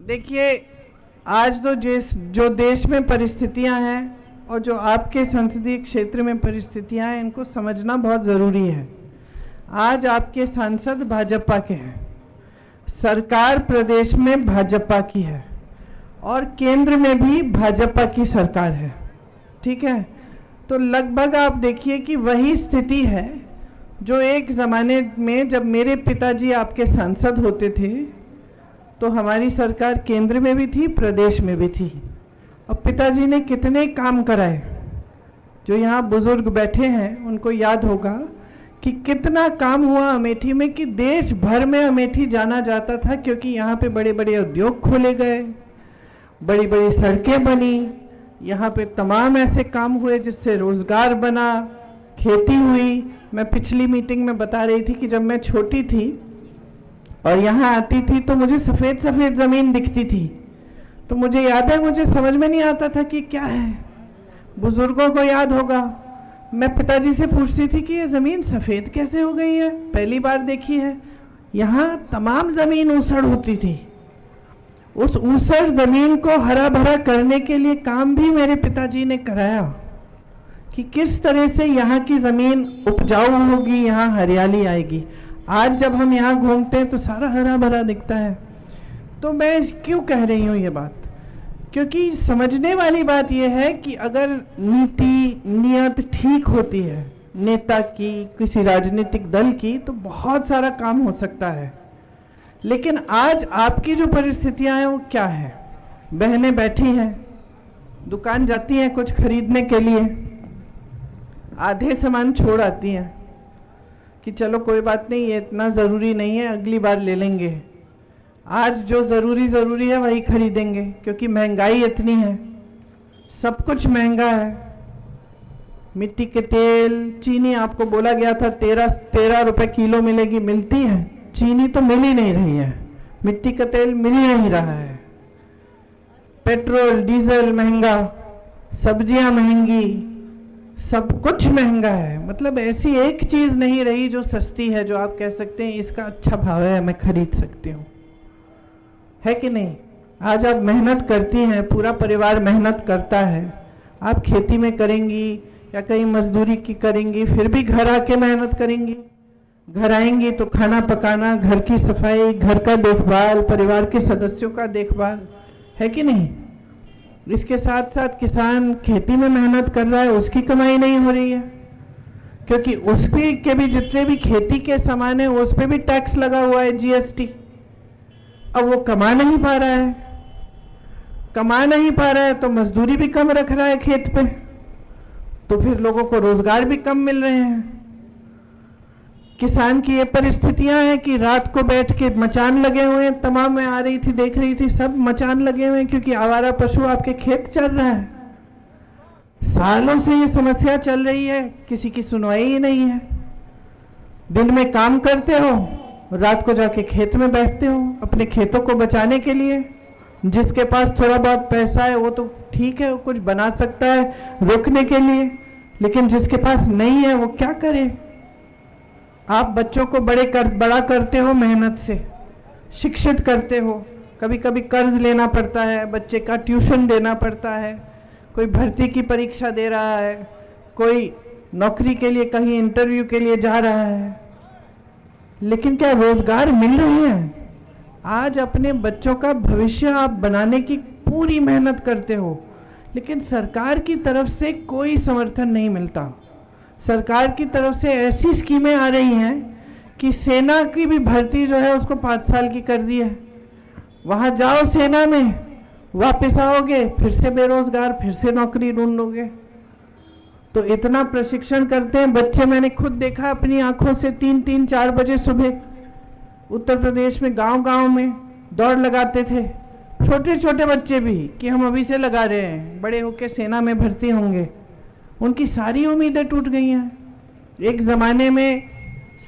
देखिए, आज तो जो देश में परिस्थितियां हैं और जो आपके संसदीय क्षेत्र में परिस्थितियां हैं, इनको समझना बहुत ज़रूरी है। आज आपके सांसद भाजपा के हैं, सरकार प्रदेश में भाजपा की है और केंद्र में भी भाजपा की सरकार है। ठीक है, तो लगभग आप देखिए कि वही स्थिति है जो एक ज़माने में जब मेरे पिताजी आपके सांसद होते थे तो हमारी सरकार केंद्र में भी थी, प्रदेश में भी थी। अब पिताजी ने कितने काम कराए, जो यहाँ बुजुर्ग बैठे हैं उनको याद होगा कि कितना काम हुआ अमेठी में, कि देश भर में अमेठी जाना जाता था, क्योंकि यहाँ पे बड़े बड़े उद्योग खोले गए, बड़ी बड़ी सड़कें बनी, यहाँ पे तमाम ऐसे काम हुए जिससे रोजगार बना, खेती हुई। मैं पिछली मीटिंग में बता रही थी कि जब मैं छोटी थी और यहाँ आती थी तो मुझे सफ़ेद सफ़ेद ज़मीन दिखती थी, तो मुझे याद है, मुझे समझ में नहीं आता था कि क्या है। बुजुर्गों को याद होगा, मैं पिताजी से पूछती थी कि ये ज़मीन सफ़ेद कैसे हो गई है, पहली बार देखी है। यहाँ तमाम ज़मीन ऊसड़ होती थी, उस ऊसड़ ज़मीन को हरा भरा करने के लिए काम भी मेरे पिताजी ने कराया कि किस तरह से यहाँ की ज़मीन उपजाऊ होगी, यहाँ हरियाली आएगी। आज जब हम यहाँ घूमते हैं तो सारा हरा भरा दिखता है। तो मैं क्यों कह रही हूँ ये बात, क्योंकि समझने वाली बात यह है कि अगर नीति नियत ठीक होती है नेता की, किसी राजनीतिक दल की, तो बहुत सारा काम हो सकता है। लेकिन आज आपकी जो परिस्थितियां हैं वो क्या है? बहनें बैठी हैं, दुकान जाती हैं कुछ खरीदने के लिए, आधे सामान छोड़ आती हैं कि चलो कोई बात नहीं, ये इतना ज़रूरी नहीं है, अगली बार ले लेंगे। आज जो ज़रूरी है वही खरीदेंगे, क्योंकि महंगाई इतनी है, सब कुछ महंगा है। मिट्टी के तेल, चीनी, आपको बोला गया था 13 रुपए किलो मिलेगी, मिलती है? चीनी तो मिल ही नहीं रही है, मिट्टी का तेल मिल ही नहीं रहा है। पेट्रोल डीजल महंगा, सब्जियां महंगी, सब कुछ महंगा है। मतलब ऐसी एक चीज नहीं रही जो सस्ती है, जो आप कह सकते हैं इसका अच्छा भाव है, मैं खरीद सकती हूँ, है कि नहीं? आज आप मेहनत करती हैं, पूरा परिवार मेहनत करता है, आप खेती में करेंगी या कहीं मजदूरी की करेंगी, फिर भी घर आके मेहनत करेंगी। घर आएंगी तो खाना पकाना, घर की सफाई, घर का देखभाल, परिवार के सदस्यों का देखभाल, है कि नहीं? इसके साथ साथ किसान खेती में मेहनत कर रहा है, उसकी कमाई नहीं हो रही है, क्योंकि उस के भी जितने भी खेती के सामान है उस पर भी टैक्स लगा हुआ है, जीएसटी। अब वो कमा नहीं पा रहा है, तो मजदूरी भी कम रख रहा है खेत पे, तो फिर लोगों को रोजगार भी कम मिल रहे हैं। किसान की ये परिस्थितियां हैं कि रात को बैठ के मचान लगे हुए हैं, तमाम मैं आ रही थी, देख रही थी, सब मचान लगे हुए हैं, क्योंकि आवारा पशु आपके खेत चल रहा है। सालों से ये समस्या चल रही है, किसी की सुनवाई ही नहीं है। दिन में काम करते हो, रात को जाके खेत में बैठते हो अपने खेतों को बचाने के लिए। जिसके पास थोड़ा बहुत पैसा है वो तो ठीक है, वो कुछ बना सकता है रोकने के लिए, लेकिन जिसके पास नहीं है वो क्या करे? आप बच्चों को बड़ा करते हो, मेहनत से शिक्षित करते हो, कभी कभी कर्ज लेना पड़ता है, बच्चे का ट्यूशन देना पड़ता है, कोई भर्ती की परीक्षा दे रहा है, कोई नौकरी के लिए कहीं इंटरव्यू के लिए जा रहा है, लेकिन क्या रोजगार मिल रहे हैं? आज अपने बच्चों का भविष्य आप बनाने की पूरी मेहनत करते हो, लेकिन सरकार की तरफ से कोई समर्थन नहीं मिलता। सरकार की तरफ से ऐसी स्कीमें आ रही हैं कि सेना की भी भर्ती जो है उसको 5 साल की कर दी है। वहाँ जाओ सेना में, वापस आओगे फिर से बेरोजगार, फिर से नौकरी ढूंढोगे। तो इतना प्रशिक्षण करते हैं बच्चे, मैंने खुद देखा अपनी आंखों से, 3-4 बजे सुबह उत्तर प्रदेश में गांव में दौड़ लगाते थे छोटे छोटे बच्चे भी, कि हम अभी से लगा रहे हैं, बड़े होके सेना में भर्ती होंगे। उनकी सारी उम्मीदें टूट गई हैं। एक ज़माने में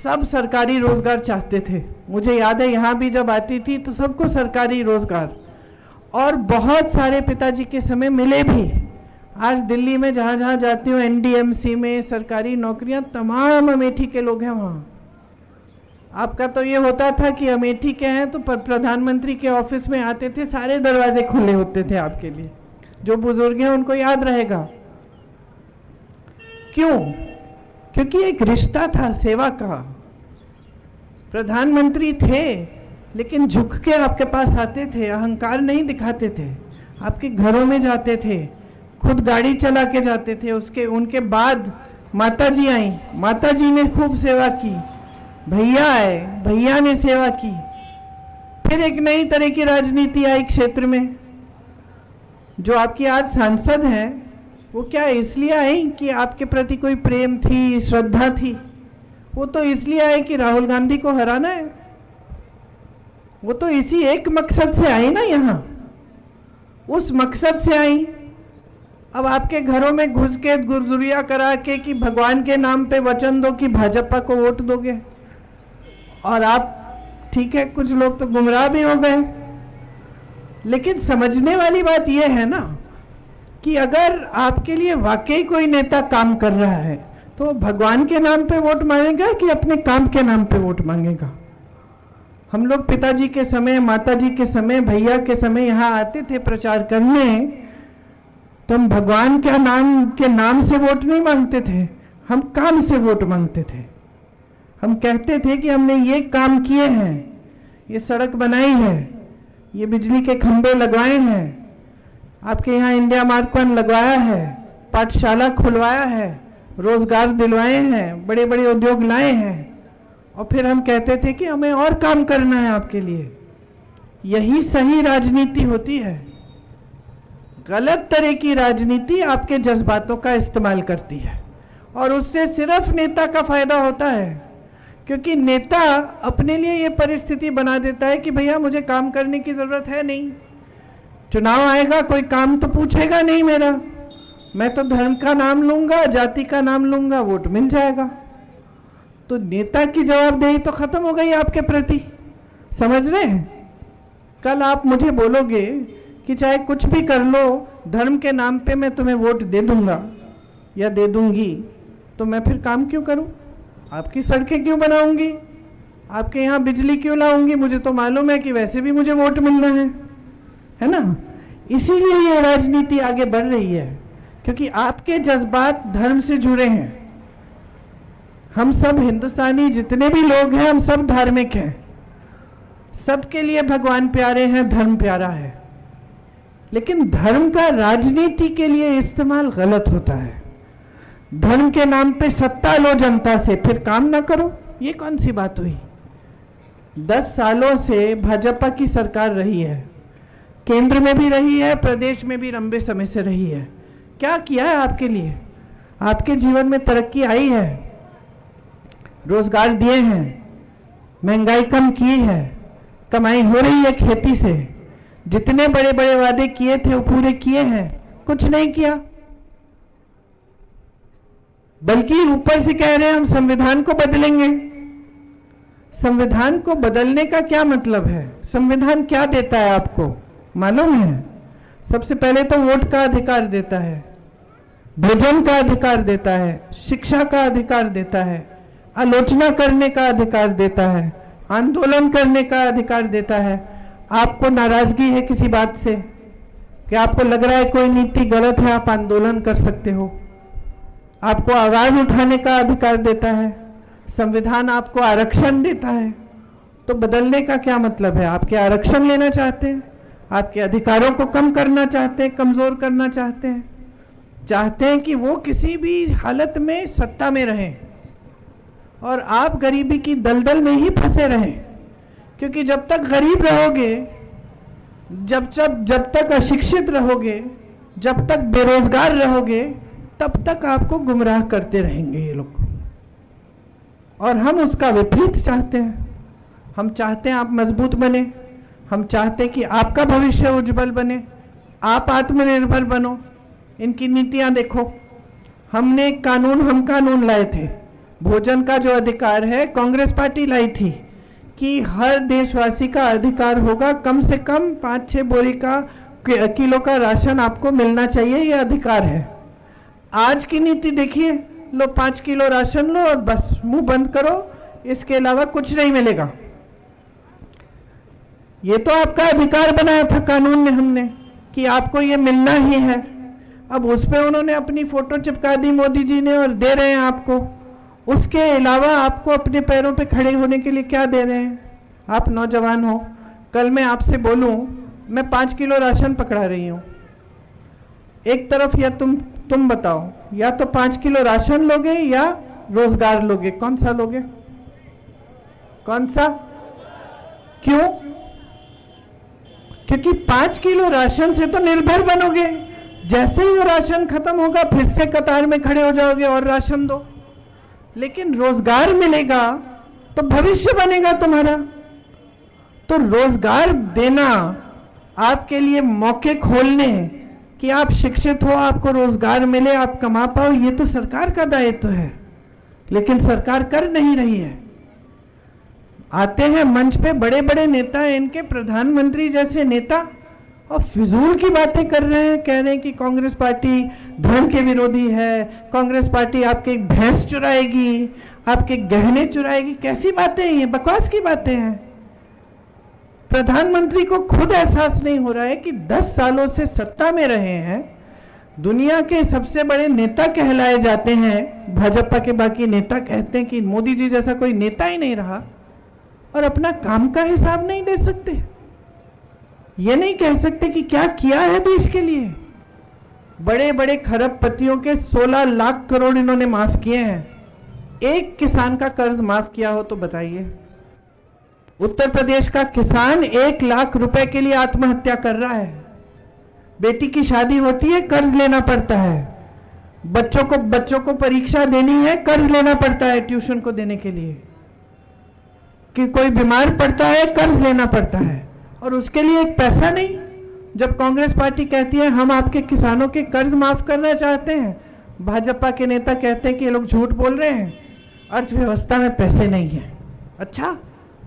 सब सरकारी रोजगार चाहते थे, मुझे याद है यहाँ भी जब आती थी तो सबको सरकारी रोजगार, और बहुत सारे पिताजी के समय मिले भी। आज दिल्ली में जहाँ जहाँ जाती हूँ, एनडीएमसी में सरकारी नौकरियाँ, तमाम अमेठी के लोग हैं वहाँ। आपका तो ये होता था कि अमेठी के हैं तो प्रधानमंत्री के ऑफिस में आते थे, सारे दरवाजे खुले होते थे आपके लिए। जो बुजुर्ग हैं उनको याद रहेगा। क्यों? क्योंकि एक रिश्ता था सेवा का। प्रधानमंत्री थे लेकिन झुक के आपके पास आते थे, अहंकार नहीं दिखाते थे, आपके घरों में जाते थे, खुद गाड़ी चला के जाते थे। उनके बाद माता जी आई, माता जी ने खूब सेवा की, भैया आए, भैया ने सेवा की। फिर एक नई तरह की राजनीति आई क्षेत्र में। जो आपकी आज सांसद हैं वो क्या इसलिए आई कि आपके प्रति कोई प्रेम थी, श्रद्धा थी? वो तो इसलिए आए कि राहुल गांधी को हराना है। वो तो इसी एक मकसद से आई ना यहाँ, उस मकसद से आई। अब आपके घरों में घुस के गुरदुरिया करा के कि भगवान के नाम पे वचन दो कि भाजपा को वोट दोगे, और आप ठीक है, कुछ लोग तो गुमराह भी हो गए। लेकिन समझने वाली बात यह है ना कि अगर आपके लिए वाकई कोई नेता काम कर रहा है तो भगवान के नाम पे वोट मांगेगा कि अपने काम के नाम पे वोट मांगेगा? हम लोग पिताजी के समय, माताजी के समय, भैया के समय यहाँ आते थे प्रचार करने, तो हम भगवान के नाम से वोट नहीं मांगते थे, हम काम से वोट मांगते थे। हम कहते थे कि हमने ये काम किए हैं, ये सड़क बनाई है, ये बिजली के खंभे लगवाए हैं, आपके यहाँ इंडिया मार्क 1 लगवाया है, पाठशाला खुलवाया है, रोजगार दिलवाए हैं, बड़े बड़े उद्योग लाए हैं। और फिर हम कहते थे कि हमें और काम करना है आपके लिए। यही सही राजनीति होती है। गलत तरह की राजनीति आपके जज्बातों का इस्तेमाल करती है और उससे सिर्फ नेता का फायदा होता है, क्योंकि नेता अपने लिए ये परिस्थिति बना देता है कि भैया मुझे काम करने की जरूरत है नहीं, चुनाव आएगा कोई काम तो पूछेगा नहीं मेरा, मैं तो धर्म का नाम लूंगा, जाति का नाम लूंगा, वोट मिल जाएगा। तो नेता की जवाबदेही तो खत्म हो गई आपके प्रति। समझ रहे हैं? कल आप मुझे बोलोगे कि चाहे कुछ भी कर लो, धर्म के नाम पे मैं तुम्हें वोट दे दूंगा या दे दूंगी, तो मैं फिर काम क्यों करूं? आपकी सड़कें क्यों बनाऊंगी? आपके यहाँ बिजली क्यों लाऊंगी? मुझे तो मालूम है कि वैसे भी मुझे वोट मिलना है ना? इसीलिए ये राजनीति आगे बढ़ रही है, क्योंकि आपके जज्बात धर्म से जुड़े हैं। हम सब हिंदुस्तानी जितने भी लोग हैं, हम सब धार्मिक हैं, सबके लिए भगवान प्यारे हैं, धर्म प्यारा है। लेकिन धर्म का राजनीति के लिए इस्तेमाल गलत होता है। धर्म के नाम पे सत्ता लो जनता से, फिर काम ना करो, ये कौन सी बात हुई? 10 सालों से भाजपा की सरकार रही है, केंद्र में भी रही है, प्रदेश में भी लंबे समय से रही है। क्या किया है आपके लिए? आपके जीवन में तरक्की आई है, रोजगार दिए हैं, महंगाई कम की है, कमाई हो रही है खेती से, जितने बड़े बड़े वादे किए थे वो पूरे किए हैं? कुछ नहीं किया, बल्कि ऊपर से कह रहे हैं हम संविधान को बदलेंगे। संविधान को बदलने का क्या मतलब है? संविधान क्या देता है आपको मालूम है? सबसे पहले तो वोट का अधिकार देता है, भोजन का अधिकार देता है, शिक्षा का अधिकार देता है, आलोचना करने का अधिकार देता है, आंदोलन करने का अधिकार देता है। आपको नाराजगी है किसी बात से कि आपको लग रहा है कोई नीति गलत है, आप आंदोलन कर सकते हो। आपको आवाज उठाने का अधिकार देता है। संविधान आपको आरक्षण देता है। तो बदलने का क्या मतलब है? आपके आरक्षण लेना चाहते हैं, आपके अधिकारों को कम करना चाहते हैं, कमजोर करना चाहते हैं, चाहते हैं कि वो किसी भी हालत में सत्ता में रहें और आप गरीबी की दलदल में ही फंसे रहें। क्योंकि जब तक गरीब रहोगे, जब तक अशिक्षित रहोगे, जब तक बेरोजगार रहोगे, तब तक आपको गुमराह करते रहेंगे ये लोग। और हम उसका विपरीत चाहते हैं। हम चाहते हैं आप मजबूत बने, हम चाहते हैं कि आपका भविष्य उज्जवल बने, आप आत्मनिर्भर बनो। इनकी नीतियां देखो, हमने हम कानून लाए थे। भोजन का जो अधिकार है कांग्रेस पार्टी लाई थी कि हर देशवासी का अधिकार होगा, कम से कम 5-6 बोरी का किलो का राशन आपको मिलना चाहिए, ये अधिकार है। आज की नीति देखिए, लो 5 किलो राशन लो और बस मुंह बंद करो, इसके अलावा कुछ नहीं मिलेगा। ये तो आपका अधिकार बनाया था कानून में हमने कि आपको ये मिलना ही है। अब उस पे उन्होंने अपनी फोटो चिपका दी मोदी जी ने और दे रहे हैं आपको। उसके अलावा आपको अपने पैरों पे खड़े होने के लिए क्या दे रहे हैं? आप नौजवान हो, कल मैं आपसे बोलूं मैं 5 किलो राशन पकड़ा रही हूं, एक तरफ या तुम बताओ, या तो 5 किलो राशन लोगे या रोजगार लोगे, कौन सा लोगे? कौन सा? क्यों? क्योंकि 5 किलो राशन से तो निर्भर बनोगे, जैसे ही वो राशन खत्म होगा फिर से कतार में खड़े हो जाओगे और राशन दो। लेकिन रोजगार मिलेगा तो भविष्य बनेगा तुम्हारा। तो रोजगार देना, आपके लिए मौके खोलने कि आप शिक्षित हो, आपको रोजगार मिले, आप कमा पाओ, ये तो सरकार का दायित्व है। लेकिन सरकार कर नहीं रही है। आते हैं मंच पे बड़े बड़े नेता, इनके प्रधानमंत्री जैसे नेता, और फिजूल की बातें कर रहे हैं, कह रहे हैं कि कांग्रेस पार्टी धर्म के विरोधी है, कांग्रेस पार्टी आपके भैंस चुराएगी, आपके गहने चुराएगी। कैसी बातें हैं ये? बकवास की बातें हैं। प्रधानमंत्री को खुद एहसास नहीं हो रहा है कि 10 सालों से सत्ता में रहे हैं, दुनिया के सबसे बड़े नेता कहलाए जाते हैं, भाजपा के बाकी नेता कहते हैं कि मोदी जी जैसा कोई नेता ही नहीं रहा, और अपना काम का हिसाब नहीं दे सकते। ये नहीं कह सकते कि क्या किया है देश के लिए। बड़े बड़े खरबपतियों के 16 लाख करोड़ इन्होंने माफ किए हैं। एक किसान का कर्ज माफ किया हो तो बताइए। उत्तर प्रदेश का किसान 1 लाख रुपए के लिए आत्महत्या कर रहा है। बेटी की शादी होती है, कर्ज लेना पड़ता है। बच्चों को परीक्षा देनी है, कर्ज लेना पड़ता है ट्यूशन को देने के लिए। कि कोई बीमार पड़ता है, कर्ज लेना पड़ता है, और उसके लिए एक पैसा नहीं। जब कांग्रेस पार्टी कहती है हम आपके किसानों के कर्ज माफ करना चाहते हैं, भाजपा के नेता कहते हैं कि ये लोग झूठ बोल रहे हैं, अर्थव्यवस्था में पैसे नहीं है। अच्छा,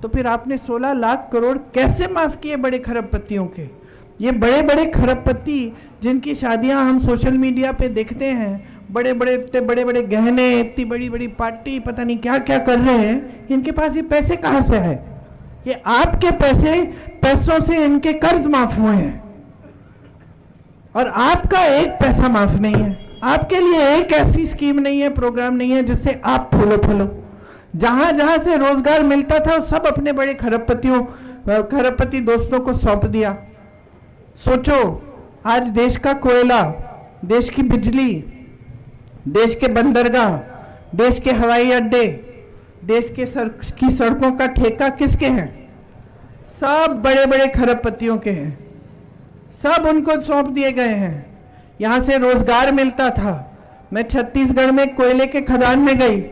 तो फिर आपने 16 लाख करोड़ कैसे माफ किए बड़े खरबपतियों के? ये बड़े बड़े खरबपति जिनकी शादियां हम सोशल मीडिया पे देखते हैं, बड़े बड़े गहने, इतनी बड़ी बड़ी पार्टी, पता नहीं क्या क्या कर रहे हैं, इनके पास ये पैसे कहां से है? ये आपके पैसों से इनके कर्ज माफ हुए हैं, और आपका एक पैसा माफ नहीं है। आपके लिए एक ऐसी स्कीम नहीं है, प्रोग्राम नहीं है जिससे आप फूलो। जहां जहां से रोजगार मिलता था सब अपने बड़े खरबपति दोस्तों को सौंप दिया। सोचो, आज देश का कोयला, देश की बिजली, देश के बंदरगाह, देश के हवाई अड्डे, देश की सड़कों का ठेका किसके हैं? सब बड़े बड़े खरबपतियों के हैं। सब उनको सौंप दिए गए हैं। यहां से रोजगार मिलता था। मैं छत्तीसगढ़ में कोयले के खदान में गई,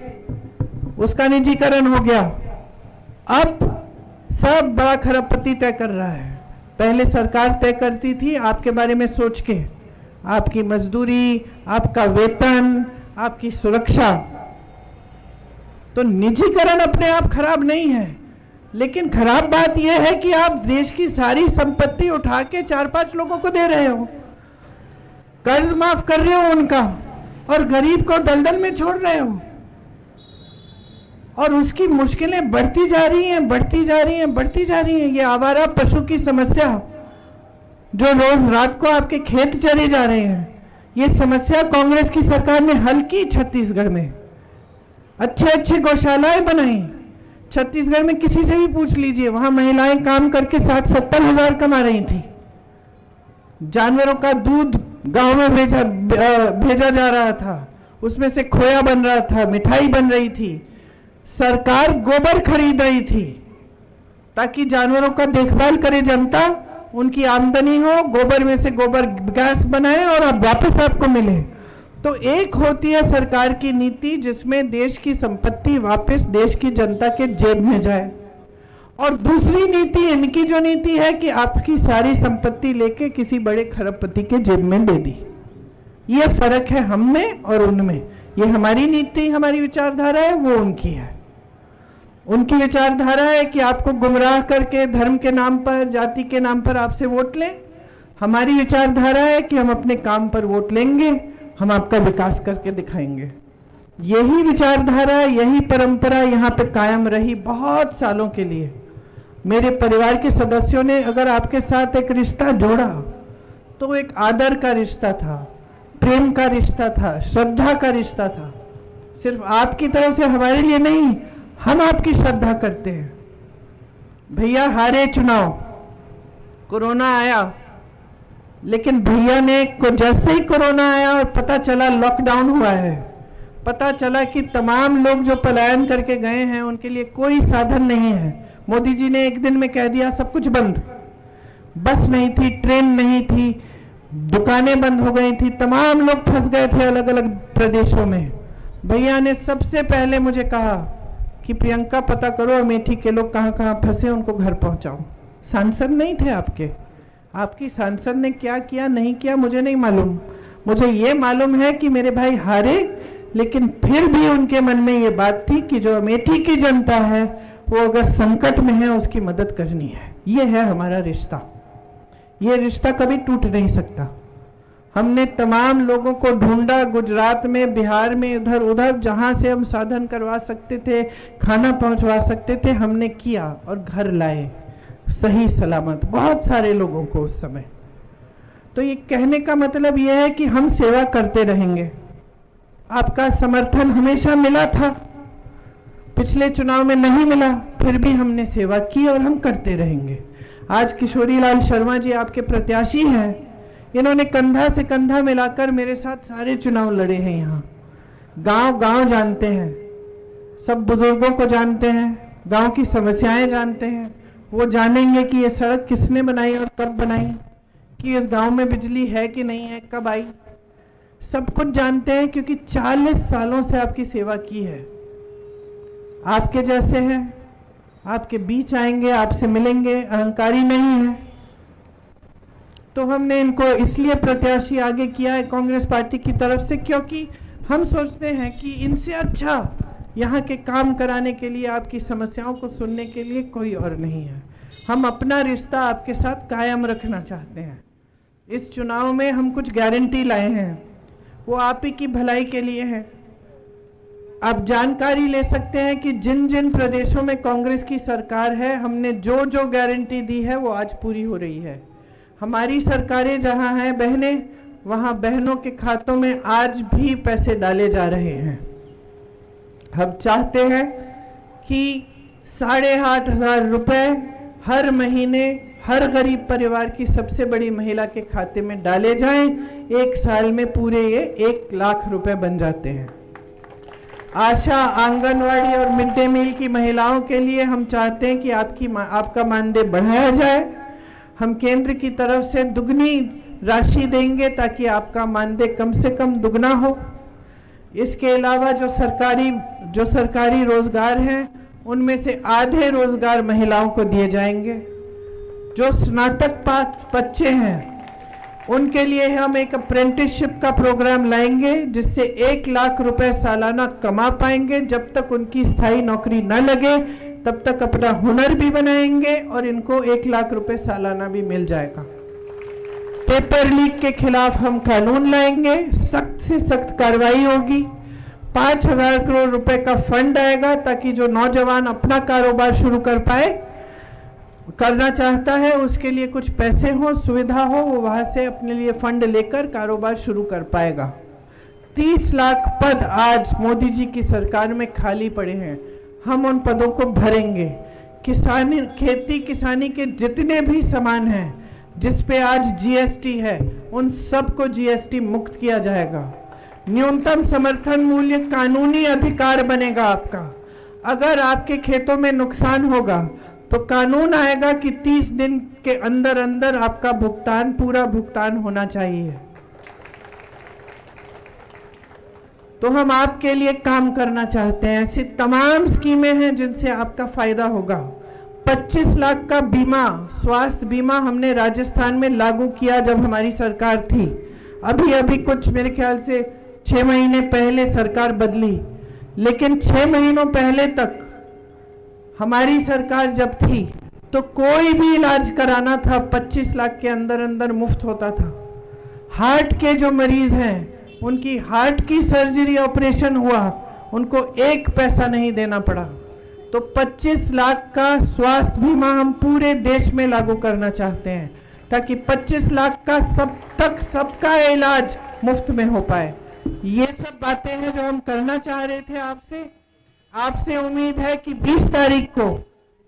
उसका निजीकरण हो गया। अब सब बड़ा खरबपति तय कर रहा है। पहले सरकार तय करती थी आपके बारे में सोच के, आपकी मजदूरी, आपका वेतन, आपकी सुरक्षा। तो निजीकरण अपने आप खराब नहीं है, लेकिन खराब बात यह है कि आप देश की सारी संपत्ति उठा के 4-5 लोगों को दे रहे हो, कर्ज माफ कर रहे हो उनका, और गरीब को दलदल में छोड़ रहे हो, और उसकी मुश्किलें बढ़ती जा रही हैं। ये आवारा पशु की समस्या जो रोज रात को आपके खेत चरे जा रहे हैं, ये समस्या कांग्रेस की सरकार ने हल की। छत्तीसगढ़ में अच्छे गौशालाएं बनाई। छत्तीसगढ़ में किसी से भी पूछ लीजिए, वहां महिलाएं काम करके 60-70 हजार कमा रही थी। जानवरों का दूध गांव में भेजा जा रहा था, उसमें से खोया बन रहा था, मिठाई बन रही थी। सरकार गोबर खरीद रही थी ताकि जानवरों का देखभाल करे जनता, उनकी आमदनी हो, गोबर में से गोबर गैस बनाए और अब वापस आपको मिले। तो एक होती है सरकार की नीति जिसमें देश की संपत्ति वापस देश की जनता के जेब में जाए, और दूसरी नीति इनकी जो नीति है कि आपकी सारी संपत्ति लेके किसी बड़े खरबपति के जेब में दे दी। ये फर्क है हम में और उनमें। ये हमारी नीति, हमारी विचारधारा है, वो उनकी है। उनकी विचारधारा है कि आपको गुमराह करके धर्म के नाम पर, जाति के नाम पर आपसे वोट लें। हमारी विचारधारा है कि हम अपने काम पर वोट लेंगे, हम आपका विकास करके दिखाएंगे। यही विचारधारा, यही परंपरा यहाँ पे कायम रही बहुत सालों के लिए। मेरे परिवार के सदस्यों ने अगर आपके साथ एक रिश्ता जोड़ा तो एक आदर का रिश्ता था, प्रेम का रिश्ता था, श्रद्धा का रिश्ता था। सिर्फ आपकी तरफ से हमारे लिए नहीं, हम आपकी श्रद्धा करते हैं। भैया हारे चुनाव, कोरोना आया, लेकिन भैया ने जैसे ही कोरोना आया और पता चला लॉकडाउन हुआ है, पता चला कि तमाम लोग जो पलायन करके गए हैं उनके लिए कोई साधन नहीं है। मोदी जी ने एक दिन में कह दिया सब कुछ बंद, बस नहीं थी, ट्रेन नहीं थी, दुकानें बंद हो गई थी, तमाम लोग फंस गए थे अलग अलग प्रदेशों में। भैया ने सबसे पहले मुझे कहा कि प्रियंका पता करो अमेठी के लोग कहाँ कहाँ फंसे, उनको घर पहुंचाओ। सांसद नहीं थे आपकी सांसद ने क्या किया नहीं किया मुझे नहीं मालूम। मुझे ये मालूम है कि मेरे भाई हारे, लेकिन फिर भी उनके मन में ये बात थी कि जो अमेठी की जनता है वो अगर संकट में है उसकी मदद करनी है। ये है हमारा रिश्ता, ये रिश्ता कभी टूट नहीं सकता। हमने तमाम लोगों को ढूंढा, गुजरात में, बिहार में, इधर उधर, जहां से हम साधन करवा सकते थे, खाना पहुंचवा सकते थे, हमने किया और घर लाए सही सलामत बहुत सारे लोगों को उस समय। तो ये कहने का मतलब ये है कि हम सेवा करते रहेंगे। आपका समर्थन हमेशा मिला था, पिछले चुनाव में नहीं मिला, फिर भी हमने सेवा की और हम करते रहेंगे। आज किशोरी लाल शर्मा जी आपके प्रत्याशी हैं। इन्होंने कंधा से कंधा मिलाकर मेरे साथ सारे चुनाव लड़े हैं। यहाँ गांव गांव जानते हैं, सब बुजुर्गों को जानते हैं, गांव की समस्याएं जानते हैं। वो जानेंगे कि ये सड़क किसने बनाई और कब बनाई, कि इस गांव में बिजली है कि नहीं है, कब आई, सब कुछ जानते हैं, क्योंकि 40 सालों से आपकी सेवा की है। आपके जैसे हैं, आपके बीच आएंगे, आपसे मिलेंगे, अहंकारी नहीं है। तो हमने इनको इसलिए प्रत्याशी आगे किया है कांग्रेस पार्टी की तरफ से, क्योंकि हम सोचते हैं कि इनसे अच्छा यहाँ के काम कराने के लिए, आपकी समस्याओं को सुनने के लिए कोई और नहीं है। हम अपना रिश्ता आपके साथ कायम रखना चाहते हैं। इस चुनाव में हम कुछ गारंटी लाए हैं, वो आप ही की भलाई के लिए है। आप जानकारी ले सकते हैं कि जिन जिन प्रदेशों में कांग्रेस की सरकार है, हमने जो जो गारंटी दी है वो आज पूरी हो रही है। हमारी सरकारें जहां हैं बहनें, वहां बहनों के खातों में आज भी पैसे डाले जा रहे हैं। हम चाहते हैं कि 8,500 रुपए हर महीने हर गरीब परिवार की सबसे बड़ी महिला के खाते में डाले जाएं। एक साल में पूरे ये 1 लाख रुपए बन जाते हैं। आशा, आंगनवाड़ी और मिड डे मील की महिलाओं के लिए हम चाहते हैं कि आपका मानदेय बढ़ाया जाए। हम केंद्र की तरफ से दुगनी राशि देंगे ताकि आपका मानदेय कम से कम दुगना हो। इसके अलावा जो सरकारी रोजगार हैं उनमें से आधे रोजगार महिलाओं को दिए जाएंगे। जो स्नातक बच्चे हैं उनके लिए हम एक अप्रेंटिसशिप का प्रोग्राम लाएंगे, जिससे 1 लाख रुपए सालाना कमा पाएंगे। जब तक उनकी स्थायी नौकरी न लगे तब तक अपना हुनर भी बनाएंगे और इनको 1 लाख रुपए सालाना भी मिल जाएगा। पेपर लीक के खिलाफ हम कानून लाएंगे, सख्त से सख्त कार्रवाई होगी। 5,000 करोड़ रुपए का फंड आएगा ताकि जो नौजवान अपना कारोबार शुरू करना चाहता है उसके लिए कुछ पैसे हो, सुविधा हो, वो वहां से अपने लिए फंड लेकर कारोबार शुरू कर पाएगा। 30 लाख पद आज मोदी जी की सरकार में खाली पड़े हैं, हम उन पदों को भरेंगे। खेती किसानी के जितने भी सामान हैं जिस पे आज जीएसटी है, उन सबको जीएसटी मुक्त किया जाएगा। न्यूनतम समर्थन मूल्य कानूनी अधिकार बनेगा आपका। अगर आपके खेतों में नुकसान होगा तो कानून आएगा कि 30 दिन के अंदर अंदर आपका पूरा भुगतान होना चाहिए। तो हम आपके लिए काम करना चाहते हैं। ऐसी तमाम स्कीमें हैं जिनसे आपका फायदा होगा। 25 लाख का बीमा, स्वास्थ्य बीमा हमने राजस्थान में लागू किया जब हमारी सरकार थी। अभी कुछ मेरे ख्याल से 6 महीने पहले सरकार बदली, लेकिन 6 महीनों पहले तक हमारी सरकार जब थी तो कोई भी इलाज कराना था 25 लाख के अंदर अंदर मुफ्त होता था। हार्ट के जो मरीज हैं उनकी हार्ट की सर्जरी ऑपरेशन हुआ उनको 1 पैसा नहीं देना पड़ा। तो 25 लाख का स्वास्थ्य बीमा हम पूरे देश में लागू करना चाहते हैं, ताकि 25 लाख का सबका इलाज मुफ्त में हो पाए। ये सब बातें हैं जो हम करना चाह रहे थे आपसे उम्मीद है कि 20 तारीख को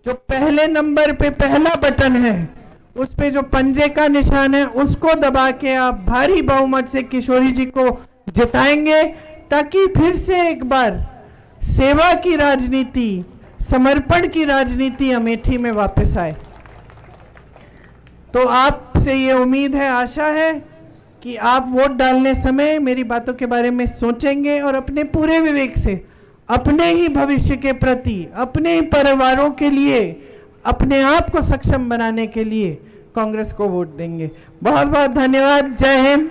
जो पहले नंबर पे पहला बटन है, उस पे जो पंजे का निशान है, उसको दबा के आप भारी बहुमत से किशोरी जी को जिताएंगे, ताकि फिर से एक बार सेवा की राजनीति, समर्पण की राजनीति अमेठी में वापस आए। तो आपसे ये उम्मीद है, आशा है कि आप वोट डालने समय मेरी बातों के बारे में सोचेंगे और अपने पूरे विवेक से अपने ही भविष्य के प्रति, अपने ही परिवारों के लिए, अपने आप को सक्षम बनाने के लिए कांग्रेस को वोट देंगे। बहुत बहुत धन्यवाद। जय हिंद।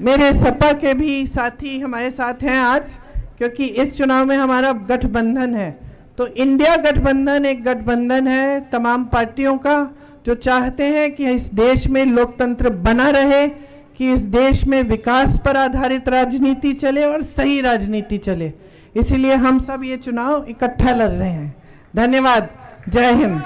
मेरे सपा के भी साथी हमारे साथ हैं आज, क्योंकि इस चुनाव में हमारा गठबंधन है। तो इंडिया गठबंधन एक गठबंधन है तमाम पार्टियों का, जो चाहते हैं कि इस देश में लोकतंत्र बना रहे, कि इस देश में विकास पर आधारित राजनीति चले और सही राजनीति चले। इसीलिए हम सब ये चुनाव इकट्ठा लड़ रहे हैं। धन्यवाद। जय हिंद।